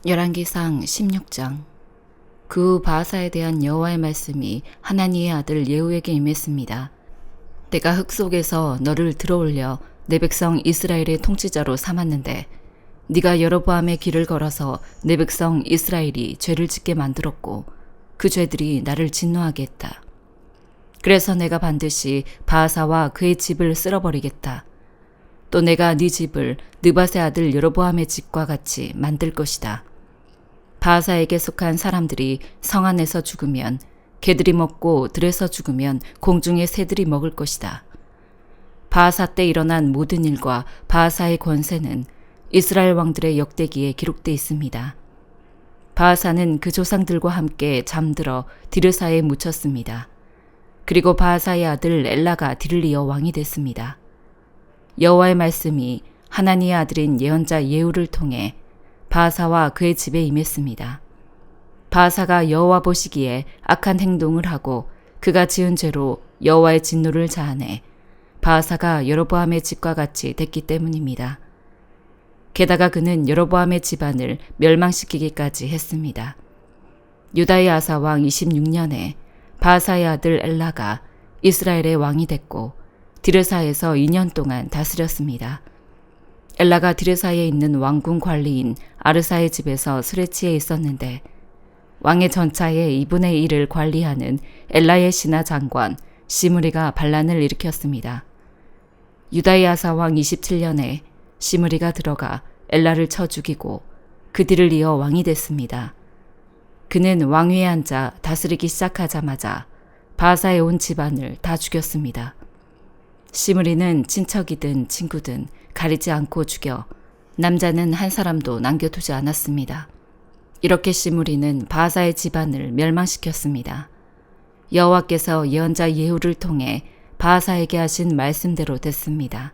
열왕기상 16장. 그 후 바하사에 대한 여호와의 말씀이 하나니의 아들 예후에게 임했습니다. 내가 흙 속에서 너를 들어올려 내 백성 이스라엘의 통치자로 삼았는데 네가 여로보암의 길을 걸어서 내 백성 이스라엘이 죄를 짓게 만들었고 그 죄들이 나를 진노하게 했다. 그래서 내가 반드시 바하사와 그의 집을 쓸어버리겠다. 또 내가 네 집을 느밧의 아들 여로보암의 집과 같이 만들 것이다. 바하사에게 속한 사람들이 성 안에서 죽으면 개들이 먹고 들에서 죽으면 공중의 새들이 먹을 것이다. 바하사 때 일어난 모든 일과 바하사의 권세는 이스라엘 왕들의 역대기에 기록돼 있습니다. 바하사는 그 조상들과 함께 잠들어 디르사에 묻혔습니다. 그리고 바하사의 아들 엘라가 뒤를 이어 왕이 됐습니다. 여호와의 말씀이 하나니의 아들인 예언자 예후를 통해 바하사와 그의 집에 임했습니다. 바하사가 여호와 보시기에 악한 행동을 하고 그가 지은 죄로 여호와의 진노를 자아내 바하사가 여로보암의 집과 같이 됐기 때문입니다. 게다가 그는 여로보암의 집안을 멸망시키기까지 했습니다. 유다의 아사 왕 26년에 바하사의 아들 엘라가 이스라엘의 왕이 됐고 디르사에서 2년 동안 다스렸습니다. 엘라가 디르사에 있는 왕궁 관리인 아르사의 집에서 술에 취해 있었는데 왕의 전차의 2분의 1을 관리하는 엘라의 신하 장관 시므리가 반란을 일으켰습니다. 유다의 아사 왕 27년에 시므리가 들어가 엘라를 쳐 죽이고 그 뒤를 이어 왕이 됐습니다. 그는 왕위에 앉아 다스리기 시작하자마자 바하사에 온 집안을 다 죽였습니다. 시므리는 친척이든 친구든 가리지 않고 죽여 남자는 한 사람도 남겨두지 않았습니다. 이렇게 시므리는 바하사의 집안을 멸망시켰습니다. 여호와께서 예언자 예후를 통해 바하사에게 하신 말씀대로 됐습니다.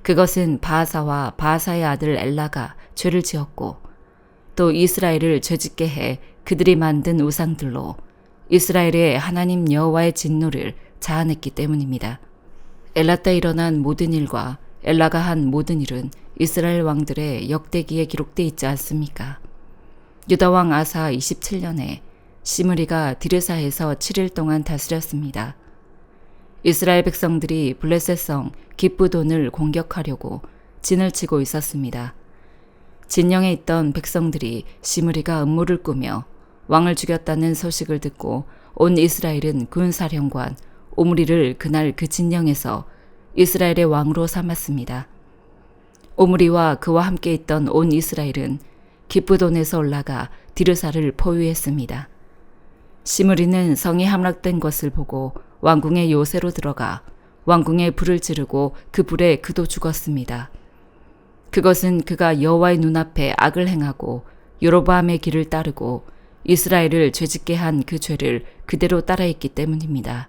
그것은 바하사와 바하사의 아들 엘라가 죄를 지었고 또 이스라엘을 죄짓게 해 그들이 만든 우상들로 이스라엘의 하나님 여호와의 진노를 자아냈기 때문입니다. 엘라 때 일어난 모든 일과 엘라가 한 모든 일은 이스라엘 왕들의 역대기에 기록돼 있지 않습니까? 유다 왕 아사 27년에 시므리가 디르사에서 7일 동안 다스렸습니다. 이스라엘 백성들이 블레셋성 기브돈을 공격하려고 진을 치고 있었습니다. 진영에 있던 백성들이 시므리가 음모를 꾸며 왕을 죽였다는 소식을 듣고 온 이스라엘은 군사령관 오므리를 그날 그 진영에서 이스라엘의 왕으로 삼았습니다. 오므리와 그와 함께 있던 온 이스라엘은 기브돈에서 올라가 디르사를 포위했습니다. 시므리는 성이 함락된 것을 보고 왕궁의 요새로 들어가 왕궁에 불을 지르고 그 불에 그도 죽었습니다. 그것은 그가 여호와의 눈앞에 악을 행하고 여로보암의 길을 따르고 이스라엘을 죄짓게 한 그 죄를 그대로 따라했기 때문입니다.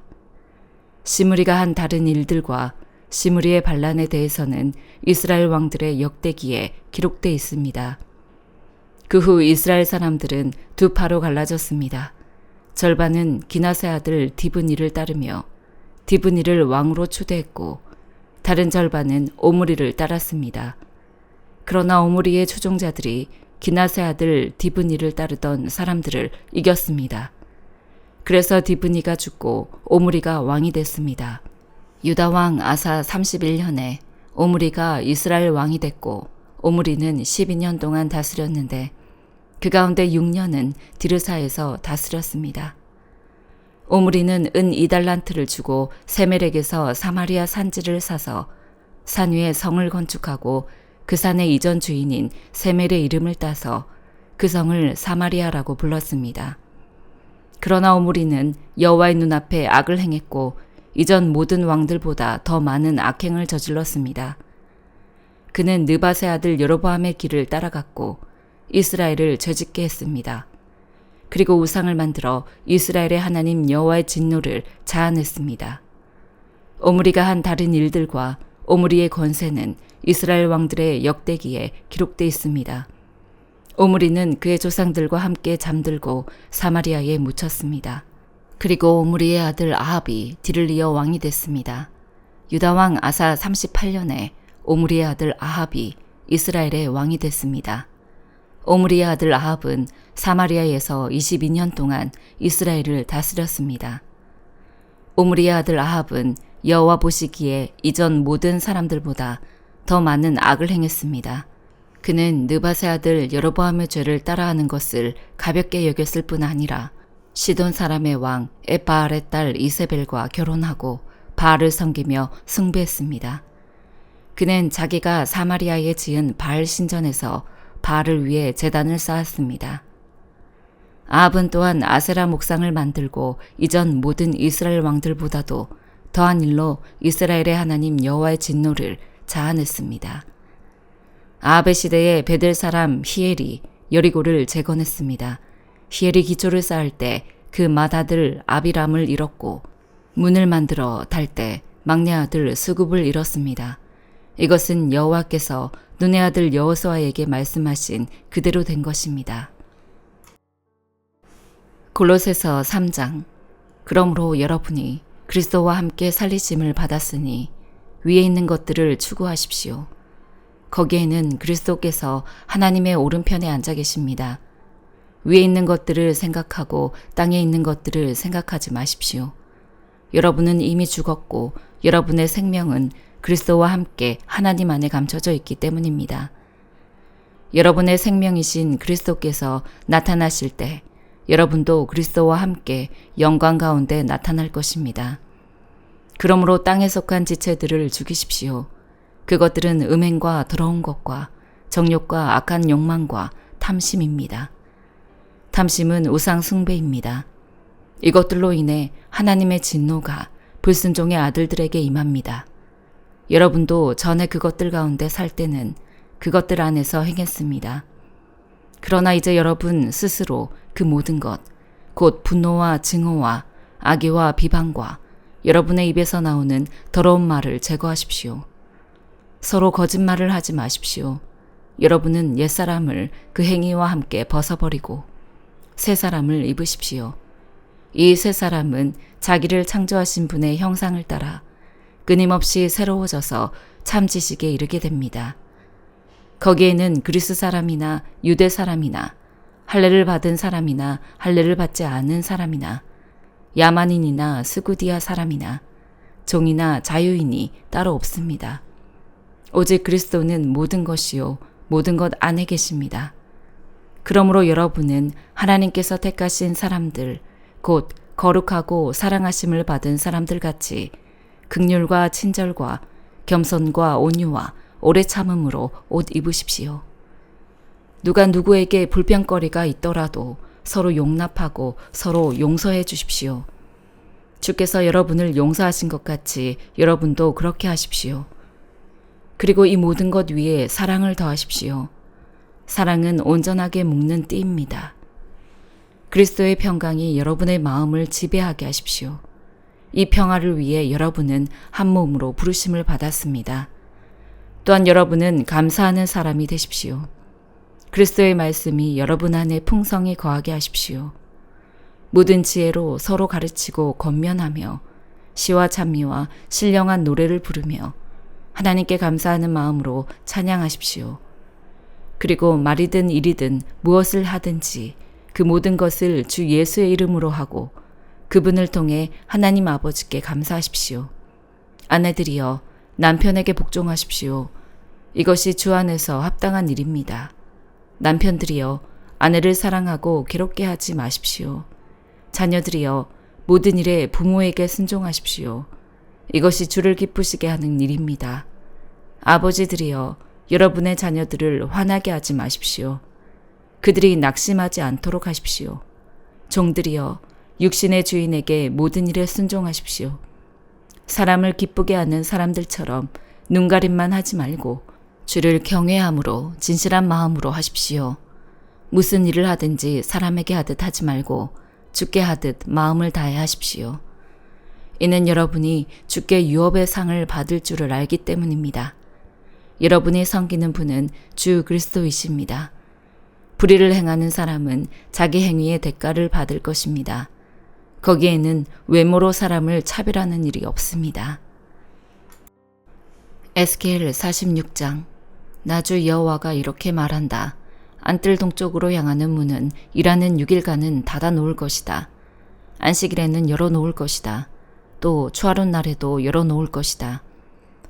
시므리가 한 다른 일들과 시므리의 반란에 대해서는 이스라엘 왕들의 역대기에 기록돼 있습니다. 그 후 이스라엘 사람들은 두 파로 갈라졌습니다. 절반은 기낫의 아들 디브니를 따르며 디브니를 왕으로 초대했고 다른 절반은 오므리를 따랐습니다. 그러나 오므리의 추종자들이 기낫의 아들 디브니를 따르던 사람들을 이겼습니다. 그래서 디브니가 죽고 오므리가 왕이 됐습니다. 유다 왕 아사 31년에 오므리가 이스라엘 왕이 됐고 오므리는 12년 동안 다스렸는데 그 가운데 6년은 디르사에서 다스렸습니다. 오므리는 은 2달란트를 주고 세멜에게서 사마리아 산지를 사서 산 위에 성을 건축하고 그 산의 이전 주인인 세멜의 이름을 따서 그 성을 사마리아라고 불렀습니다. 그러나 오므리는 여호와의 눈앞에 악을 행했고 이전 모든 왕들보다 더 많은 악행을 저질렀습니다. 그는 느밧의 아들 여로보암의 길을 따라갔고 이스라엘을 죄짓게 했습니다. 그리고 우상을 만들어 이스라엘의 하나님 여호와의 진노를 자아냈습니다. 오므리가 한 다른 일들과 오므리의 권세는 이스라엘 왕들의 역대기에 기록돼 있습니다. 오므리는 그의 조상들과 함께 잠들고 사마리아에 묻혔습니다. 그리고 오므리의 아들 아합이 뒤를 이어 왕이 됐습니다. 유다 왕 아사 38년에 오므리의 아들 아합이 이스라엘의 왕이 됐습니다. 오므리의 아들 아합은 사마리아에서 22년 동안 이스라엘을 다스렸습니다. 오므리의 아들 아합은 여호와 보시기에 이전 모든 사람들보다 더 많은 악을 행했습니다. 그는 느밧의 아들 여로보암의 죄를 따라하는 것을 가볍게 여겼을 뿐 아니라 시돈 사람의 왕 에바알의 딸 이세벨과 결혼하고 바알을 섬기며 숭배했습니다. 그는 자기가 사마리아에 지은 바알 신전에서 바알을 위해 제단을 쌓았습니다. 아합은 또한 아세라 목상을 만들고 이전 모든 이스라엘 왕들보다도 더한 일로 이스라엘의 하나님 여호와의 진노를 자아냈습니다. 아합의 시대에 베델 사람 히엘이 여리고를 재건했습니다. 히엘이 기초를 쌓을 때 그 맏아들 아비람을 잃었고 문을 만들어 달 때 막내 아들 수굽을 잃었습니다. 이것은 여호와께서 눈의 아들 여호수아에게 말씀하신 그대로 된 것입니다. 골로새서 3장. 그러므로 여러분이 그리스도와 함께 살리심을 받았으니 위에 있는 것들을 추구하십시오. 거기에는 그리스도께서 하나님의 오른편에 앉아 계십니다. 위에 있는 것들을 생각하고 땅에 있는 것들을 생각하지 마십시오. 여러분은 이미 죽었고 여러분의 생명은 그리스도와 함께 하나님 안에 감춰져 있기 때문입니다. 여러분의 생명이신 그리스도께서 나타나실 때 여러분도 그리스도와 함께 영광 가운데 나타날 것입니다. 그러므로 땅에 속한 지체들을 죽이십시오. 그것들은 음행과 더러운 것과 정욕과 악한 욕망과 탐심입니다. 탐심은 우상 숭배입니다. 이것들로 인해 하나님의 진노가 불순종의 아들들에게 임합니다. 여러분도 전에 그것들 가운데 살 때는 그것들 안에서 행했습니다. 그러나 이제 여러분 스스로 그 모든 것, 곧 분노와 증오와 악의와 비방과 여러분의 입에서 나오는 더러운 말을 제거하십시오. 서로 거짓말을 하지 마십시오. 여러분은 옛사람을 그 행위와 함께 벗어버리고 새 사람을 입으십시오. 이 새 사람은 자기를 창조하신 분의 형상을 따라 끊임없이 새로워져서 참 지식에 이르게 됩니다. 거기에는 그리스 사람이나 유대 사람이나 할례를 받은 사람이나 할례를 받지 않은 사람이나 야만인이나 스구디아 사람이나 종이나 자유인이 따로 없습니다. 오직 그리스도는 모든 것이요 모든 것 안에 계십니다. 그러므로 여러분은 하나님께서 택하신 사람들, 곧 거룩하고 사랑하심을 받은 사람들 같이 긍휼과 친절과 겸손과 온유와 오래 참음으로 옷 입으십시오. 누가 누구에게 불평거리가 있더라도 서로 용납하고 서로 용서해 주십시오. 주께서 여러분을 용서하신 것 같이 여러분도 그렇게 하십시오. 그리고 이 모든 것 위에 사랑을 더하십시오. 사랑은 온전하게 묶는 띠입니다. 그리스도의 평강이 여러분의 마음을 지배하게 하십시오. 이 평화를 위해 여러분은 한 몸으로 부르심을 받았습니다. 또한 여러분은 감사하는 사람이 되십시오. 그리스도의 말씀이 여러분 안에 풍성히 거하게 하십시오. 모든 지혜로 서로 가르치고 권면하며 시와 찬미와 신령한 노래를 부르며 하나님께 감사하는 마음으로 찬양하십시오. 그리고 말이든 일이든 무엇을 하든지 그 모든 것을 주 예수의 이름으로 하고 그분을 통해 하나님 아버지께 감사하십시오. 아내들이여 남편에게 복종하십시오. 이것이 주 안에서 합당한 일입니다. 남편들이여 아내를 사랑하고 괴롭게 하지 마십시오. 자녀들이여 모든 일에 부모에게 순종하십시오. 이것이 주를 기쁘시게 하는 일입니다. 아버지들이여 여러분의 자녀들을 화나게 하지 마십시오. 그들이 낙심하지 않도록 하십시오. 종들이여 육신의 주인에게 모든 일에 순종하십시오. 사람을 기쁘게 하는 사람들처럼 눈가림만 하지 말고 주를 경외함으로 진실한 마음으로 하십시오. 무슨 일을 하든지 사람에게 하듯 하지 말고 주께 하듯 마음을 다해 하십시오. 이는 여러분이 주께 유업의 상을 받을 줄을 알기 때문입니다. 여러분이 섬기는 분은 주 그리스도이십니다. 불의를 행하는 사람은 자기 행위의 대가를 받을 것입니다. 거기에는 외모로 사람을 차별하는 일이 없습니다. 에스겔 46장. 나 주 여호와가 이렇게 말한다. 안뜰 동쪽으로 향하는 문은 일하는 6일간은 닫아 놓을 것이다. 안식일에는 열어 놓을 것이다. 또 추하룻 날에도 열어 놓을 것이다.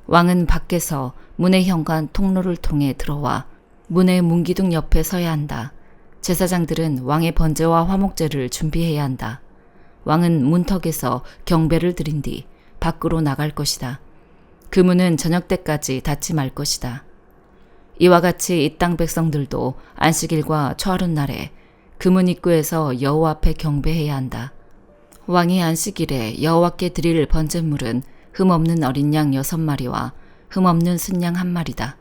왕은 밖에서 문의 현관 통로를 통해 들어와 문의 문기둥 옆에 서야 한다. 제사장들은 왕의 번제와 화목제를 준비해야 한다. 왕은 문턱에서 경배를 드린 뒤 밖으로 나갈 것이다. 그 문은 저녁 때까지 닫지 말 것이다. 이와 같이 이 땅 백성들도 안식일과 초하룻 날에 그 문 입구에서 여호와 앞에 경배해야 한다. 왕이 안식일에 여호와께 드릴 번제물은 흠없는 어린 양 6마리와 흠없는 순양 1마리다.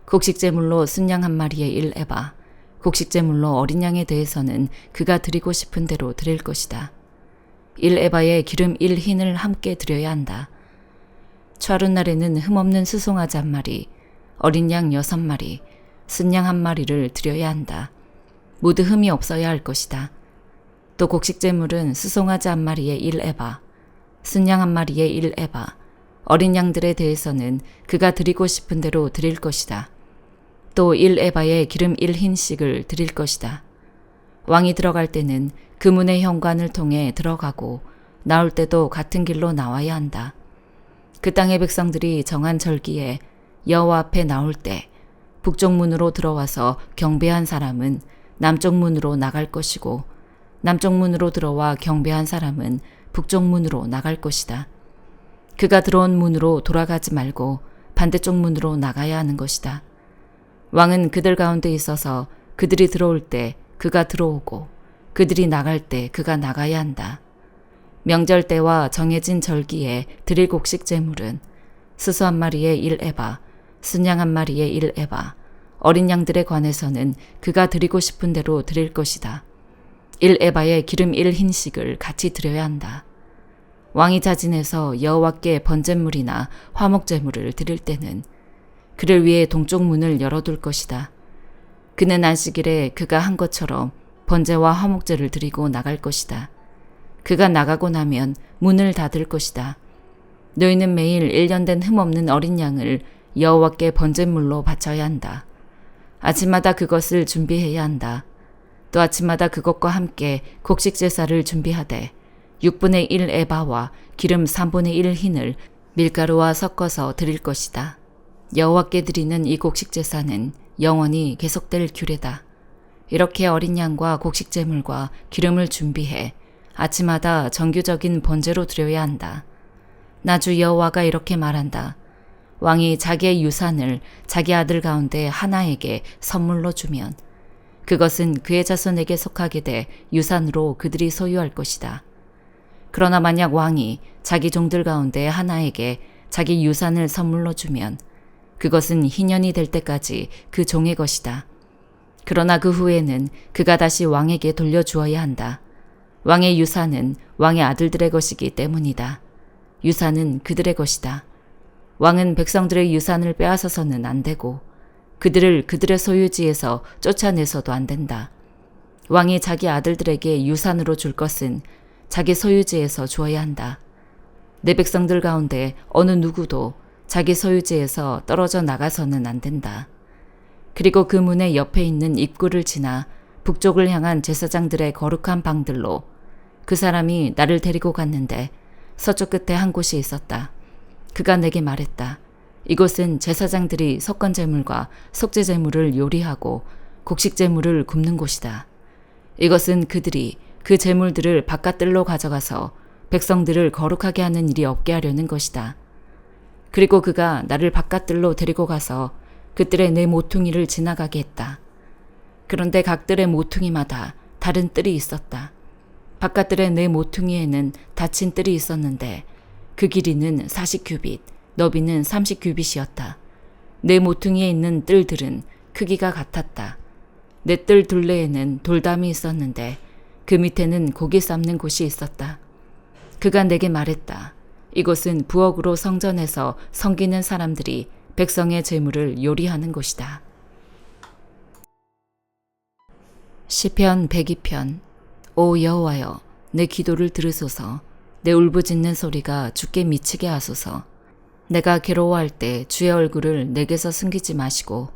곡식제물로 순양 1마리에 1에바, 곡식제물로 어린 양에 대해서는 그가 드리고 싶은 대로 드릴 것이다. 1에바에 기름 1흰을 함께 드려야 한다. 초하룻 날에는 흠없는 수송아지 1마리, 어린 양 6마리, 순양 1마리를 드려야 한다. 모두 흠이 없어야 할 것이다. 또 곡식제물은 수송아지 1마리에 1에바, 순양 1마리에 1에바, 어린 양들에 대해서는 그가 드리고 싶은 대로 드릴 것이다. 또 1에바에 기름 1흰씩을 드릴 것이다. 왕이 들어갈 때는 그 문의 현관을 통해 들어가고 나올 때도 같은 길로 나와야 한다. 그 땅의 백성들이 정한 절기에 여호와 앞에 나올 때 북쪽 문으로 들어와서 경배한 사람은 남쪽 문으로 나갈 것이고 남쪽 문으로 들어와 경배한 사람은 북쪽 문으로 나갈 것이다. 그가 들어온 문으로 돌아가지 말고 반대쪽 문으로 나가야 하는 것이다. 왕은 그들 가운데 있어서 그들이 들어올 때 그가 들어오고 그들이 나갈 때 그가 나가야 한다. 명절 때와 정해진 절기에 드릴 곡식 제물은 수수 1마리에 1에바, 순양 1마리에 1에바, 어린 양들에 관해서는 그가 드리고 싶은 대로 드릴 것이다. 1에바에 기름 1흰씩을 같이 드려야 한다. 왕이 자진해서 여호와께 번제물이나 화목제물을 드릴 때는 그를 위해 동쪽 문을 열어둘 것이다. 그는 안식일에 그가 한 것처럼 번제와 화목제를 드리고 나갈 것이다. 그가 나가고 나면 문을 닫을 것이다. 너희는 매일 1년 된 흠없는 어린 양을 여호와께 번제물로 바쳐야 한다. 아침마다 그것을 준비해야 한다. 또 아침마다 그것과 함께 곡식 제사를 준비하되 6분의 1 에바와 기름 3분의 1 흰을 밀가루와 섞어서 드릴 것이다. 여호와께 드리는 이 곡식 제사는 영원히 계속될 규례다. 이렇게 어린 양과 곡식 제물과 기름을 준비해 아침마다 정규적인 번제로 드려야 한다. 나주 여호와가 이렇게 말한다. 왕이 자기의 유산을 자기 아들 가운데 하나에게 선물로 주면 그것은 그의 자손에게 속하게 돼 유산으로 그들이 소유할 것이다. 그러나 만약 왕이 자기 종들 가운데 하나에게 자기 유산을 선물로 주면 그것은 희년이 될 때까지 그 종의 것이다. 그러나 그 후에는 그가 다시 왕에게 돌려주어야 한다. 왕의 유산은 왕의 아들들의 것이기 때문이다. 유산은 그들의 것이다. 왕은 백성들의 유산을 빼앗아서는 안 되고 그들을 그들의 소유지에서 쫓아내서도 안 된다. 왕이 자기 아들들에게 유산으로 줄 것은 자기 소유지에서 주어야 한다. 내 백성들 가운데 어느 누구도 자기 소유지에서 떨어져 나가서는 안 된다. 그리고 그 문의 옆에 있는 입구를 지나 북쪽을 향한 제사장들의 거룩한 방들로 그 사람이 나를 데리고 갔는데 서쪽 끝에 한 곳이 있었다. 그가 내게 말했다. 이곳은 제사장들이 석건제물과 속죄제물을 요리하고 곡식제물을 굽는 곳이다. 이것은 그들이 그 제물들을 바깥들로 가져가서 백성들을 거룩하게 하는 일이 없게 하려는 것이다. 그리고 그가 나를 바깥들로 데리고 가서 그들의 네 모퉁이를 지나가게 했다. 그런데 각들의 모퉁이마다 다른 뜰이 있었다. 바깥들의 네 모퉁이에는 닫힌 뜰이 있었는데 그 길이는 40규빗, 너비는 30규빗이었다. 네 모퉁이에 있는 뜰들은 크기가 같았다. 네 뜰 둘레에는 돌담이 있었는데 그 밑에는 고기 삶는 곳이 있었다. 그가 내게 말했다. 이곳은 부엌으로 성전에서 섬기는 사람들이 백성의 제물을 요리하는 곳이다. 시편 102편. 오 여호와여, 내 기도를 들으소서. 내 울부짖는 소리가 주께 미치게 하소서. 내가 괴로워할 때 주의 얼굴을 내게서 숨기지 마시고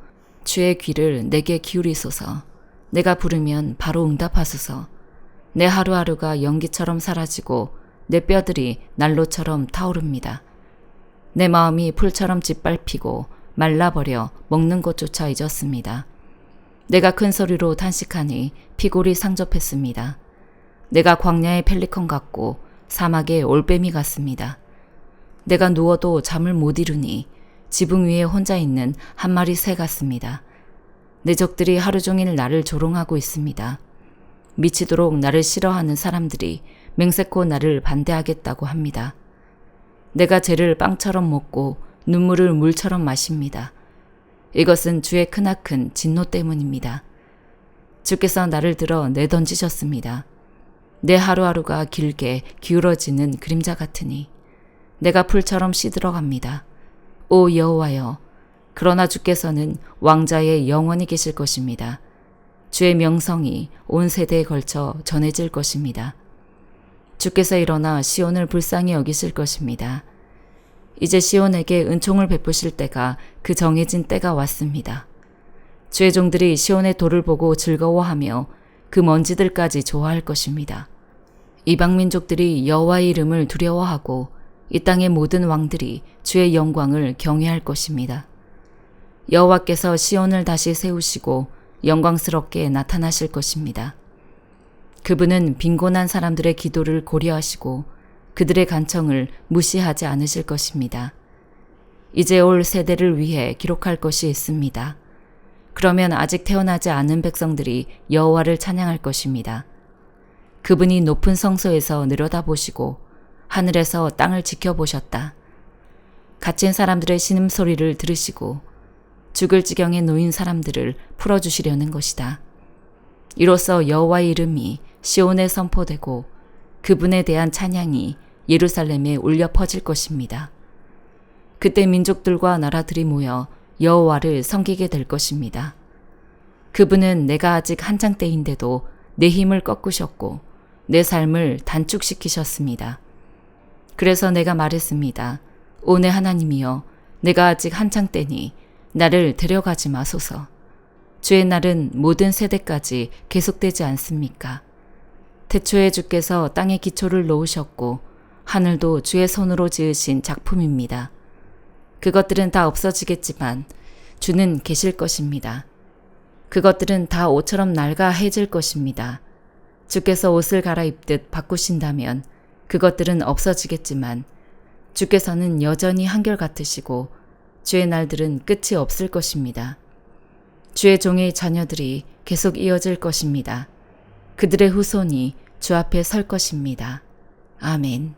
주의 귀를 내게 기울이소서. 내가 부르면 바로 응답하소서. 내 하루하루가 연기처럼 사라지고 내 뼈들이 난로처럼 타오릅니다. 내 마음이 풀처럼 짓밟히고 말라버려 먹는 것조차 잊었습니다. 내가 큰 소리로 탄식하니 피골이 상접했습니다. 내가 광야의 펠리컨 같고 사막의 올빼미 같습니다. 내가 누워도 잠을 못 이루니 지붕 위에 혼자 있는 한 마리 새 같습니다. 내 적들이 하루 종일 나를 조롱하고 있습니다. 미치도록 나를 싫어하는 사람들이 맹세코 나를 반대하겠다고 합니다. 내가 죄를 빵처럼 먹고 눈물을 물처럼 마십니다. 이것은 주의 크나큰 진노 때문입니다. 주께서 나를 들어 내던지셨습니다. 내 하루하루가 길게 기울어지는 그림자 같으니 내가 풀처럼 시들어갑니다. 오 여호와여, 그러나 주께서는 왕자의 영원히 계실 것입니다. 주의 명성이 온 세대에 걸쳐 전해질 것입니다. 주께서 일어나 시온을 불쌍히 여기실 것입니다. 이제 시온에게 은총을 베푸실 때가 그 정해진 때가 왔습니다. 주의 종들이 시온의 돌을 보고 즐거워하며 그 먼지들까지 좋아할 것입니다. 이방 민족들이 여호와의 이름을 두려워하고 이 땅의 모든 왕들이 주의 영광을 경외할 것입니다. 여호와께서 시온을 다시 세우시고 영광스럽게 나타나실 것입니다. 그분은 빈곤한 사람들의 기도를 고려하시고 그들의 간청을 무시하지 않으실 것입니다. 이제 올 세대를 위해 기록할 것이 있습니다. 그러면 아직 태어나지 않은 백성들이 여호와를 찬양할 것입니다. 그분이 높은 성소에서 내려다보시고 하늘에서 땅을 지켜보셨다. 갇힌 사람들의 신음소리를 들으시고 죽을 지경에 놓인 사람들을 풀어주시려는 것이다. 이로써 여호와의 이름이 시온에 선포되고 그분에 대한 찬양이 예루살렘에 울려 퍼질 것입니다. 그때 민족들과 나라들이 모여 여호와를 섬기게 될 것입니다. 그분은 내가 아직 한창 때인데도 내 힘을 꺾으셨고 내 삶을 단축시키셨습니다. 그래서 내가 말했습니다. 오 내 하나님이여, 내가 아직 한창 때니 나를 데려가지 마소서. 주의 날은 모든 세대까지 계속되지 않습니까? 태초에 주께서 땅에 기초를 놓으셨고 하늘도 주의 손으로 지으신 작품입니다. 그것들은 다 없어지겠지만 주는 계실 것입니다. 그것들은 다 옷처럼 낡아 해질 것입니다. 주께서 옷을 갈아입듯 바꾸신다면 그것들은 없어지겠지만 주께서는 여전히 한결같으시고 주의 날들은 끝이 없을 것입니다. 주의 종의 자녀들이 계속 이어질 것입니다. 그들의 후손이 주 앞에 설 것입니다. 아멘.